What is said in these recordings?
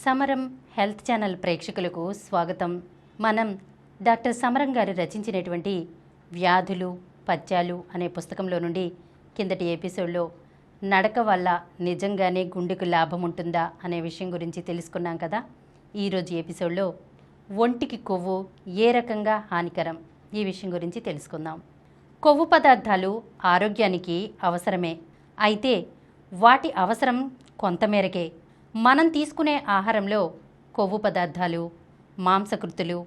సమరం health channel ప్రేక్షకులకు స్వాగతం. మనం డాక్టర్ సమరం గారు రచించినటువంటి వ్యాధులు పథ్యాలు అనే పుస్తకంలో నుండి కిందటి ఎపిసోడ్లో నడక వల్ల నిజంగానే గుండెకు లాభం ఉంటుందా అనే విషయం గురించి తెలుసుకున్నాం కదా. ఈరోజు ఎపిసోడ్లో ఒంటికి కొవ్వు ఏ రకంగా హానికరం ఈ విషయం గురించి తెలుసుకుందాం. కొవ్వు పదార్థాలు ఆరోగ్యానికి అవసరమే, అయితే వాటి అవసరం కొంతమేరకే. మనం తీసుకునే ఆహారంలో కొవ్వు పదార్థాలు, మాంసకృతులు,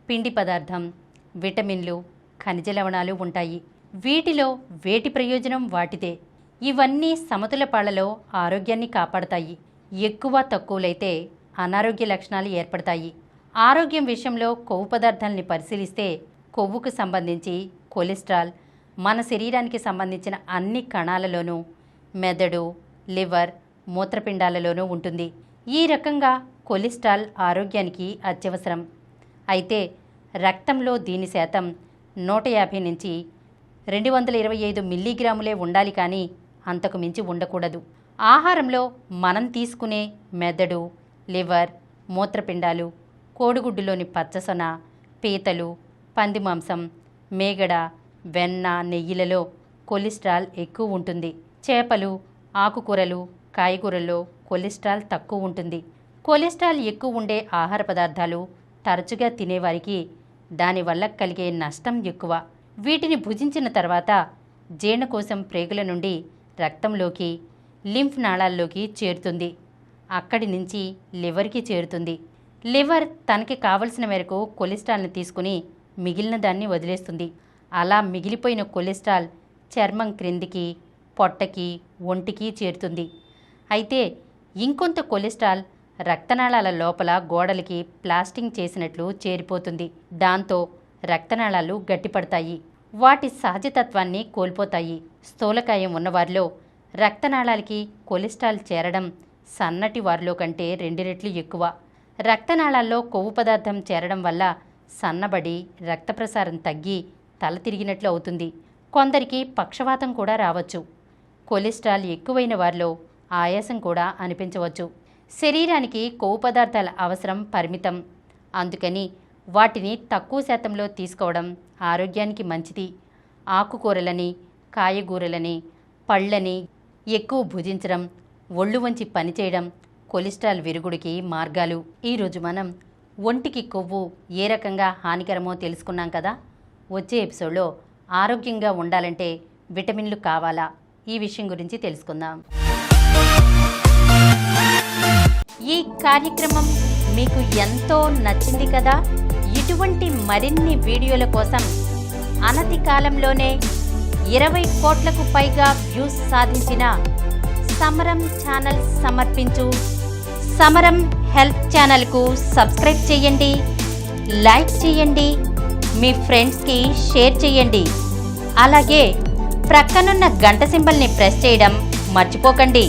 పిండి పదార్థం, విటమిన్లు, ఖనిజ లవణాలు ఉంటాయి. వీటిలో వేటి ప్రయోజనం వాటిదే. ఇవన్నీ సమతుల పాళ్లలో ఆరోగ్యాన్ని కాపాడతాయి. ఎక్కువ తక్కువలైతే అనారోగ్య లక్షణాలు ఏర్పడతాయి. ఆరోగ్యం విషయంలో కొవ్వు పదార్థాలని పరిశీలిస్తే కొవ్వుకు సంబంధించి కొలెస్ట్రాల్ మన శరీరానికి సంబంధించిన అన్ని కణాలలోనూ, మెదడు, లివర్, మూత్రపిండాలలోనూ ఉంటుంది. ఈ రకంగా కొలెస్ట్రాల్ ఆరోగ్యానికి అత్యవసరం. అయితే రక్తంలో దీని శాతం 150 నుంచి 225 మిల్లీగ్రాములే ఉండాలి, కానీ అంతకు మించి ఉండకూడదు. ఆహారంలో మనం తీసుకునే మెదడు, లివర్, మూత్రపిండాలు, కోడిగుడ్డులోని పచ్చసొన, పీతలు, పంది మాంసం, మేగడ, వెన్న, నెయ్యిలలో కొలెస్ట్రాల్ ఎక్కువ ఉంటుంది. చేపలు, ఆకుకూరలు, కాయగూరల్లో కొలెస్ట్రాల్ తక్కువ ఉంటుంది. కొలెస్ట్రాల్ ఎక్కువ ఉండే ఆహార పదార్థాలు తరచుగా తినేవారికి దానివల్ల కలిగే నష్టం ఎక్కువ. వీటిని భుజించిన తర్వాత జీర్ణకోశం ప్రేగుల నుండి రక్తంలోకి, లింఫ్ నాళాల్లోకి చేరుతుంది. అక్కడి నుంచి లివర్కి చేరుతుంది. లివర్ తనకి కావలసిన మేరకు కొలెస్ట్రాల్ని తీసుకుని మిగిలిన దాన్ని వదిలేస్తుంది. అలా మిగిలిపోయిన కొలెస్ట్రాల్ చర్మం క్రిందికి, పొట్టకి, ఒంటికి చేరుతుంది. అయితే ఇంకొంత కొలెస్ట్రాల్ రక్తనాళాల లోపల గోడలకి ప్లాస్టింగ్ చేసినట్లు చేరిపోతుంది. దాంతో రక్తనాళాలు గట్టిపడతాయి, వాటి సహజతత్వాన్ని కోల్పోతాయి. స్థూలకాయం ఉన్నవారిలో రక్తనాళాలకి కొలెస్ట్రాల్ చేరడం సన్నటి వారిలో కంటే 2 రెట్లు ఎక్కువ. రక్తనాళాల్లో కొవ్వు పదార్థం చేరడం వల్ల సన్నబడి రక్త ప్రసారం తగ్గి తల తిరిగినట్లు అవుతుంది. కొందరికి పక్షవాతం కూడా రావచ్చు. కొలెస్ట్రాల్ ఎక్కువైన వారిలో ఆయాసం కూడా అనిపించవచ్చు. శరీరానికి కొవ్వు పదార్థాల అవసరం పరిమితం, అందుకని వాటిని తక్కువ శాతంలో తీసుకోవడం ఆరోగ్యానికి మంచిది. ఆకుకూరలని, కాయగూరలని, పళ్ళని ఎక్కువ భుజించడం, ఒళ్ళు వంచి పనిచేయడం కొలెస్ట్రాల్ విరుగుడికి మార్గాలు. ఈరోజు మనం ఒంటికి కొవ్వు ఏ రకంగా హానికరమో తెలుసుకున్నాం కదా. వచ్చే ఎపిసోడ్లో ఆరోగ్యంగా ఉండాలంటే విటమిన్లు కావాలా ఈ విషయం గురించి తెలుసుకుందాం. ఈ కార్యక్రమం మీకు ఎంతో నచ్చింది కదా. ఇటువంటి మరిన్ని వీడియోల కోసం అనతి కాలంలోనే 20 కోట్లకు పైగా వ్యూస్ సాధించిన సమరం ఛానల్ సమర్పించు సమరం హెల్త్ ఛానల్కు సబ్స్క్రైబ్ చేయండి, లైక్ చేయండి, మీ ఫ్రెండ్స్కి షేర్ చేయండి. అలాగే ప్రక్కనున్న గంట సింబల్ని ప్రెస్ చేయడం మర్చిపోకండి.